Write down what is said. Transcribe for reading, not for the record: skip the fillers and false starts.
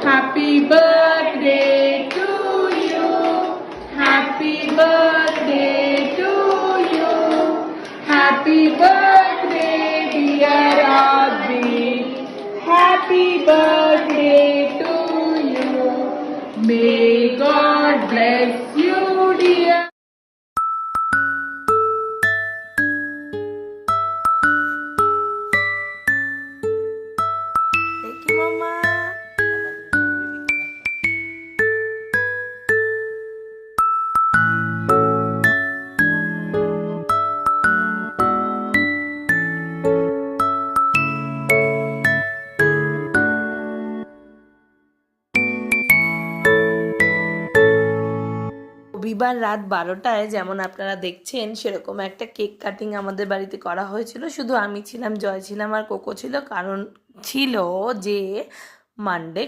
Happy birthday to you. Happy birthday to you. Happy birthday, dear Abhi. Happy birthday to you. May God bless you, dear. Thank you, Mama. রবিবার রাত 12টায় যেমন আপনারা দেখছেন সেরকম একটা cake cutting আমাদের বাড়িতে করা হয়েছিল। শুধু আমি ছিলাম, জয় ছিলাম আর কোকো ছিল, কারণ ছিল যে মানডে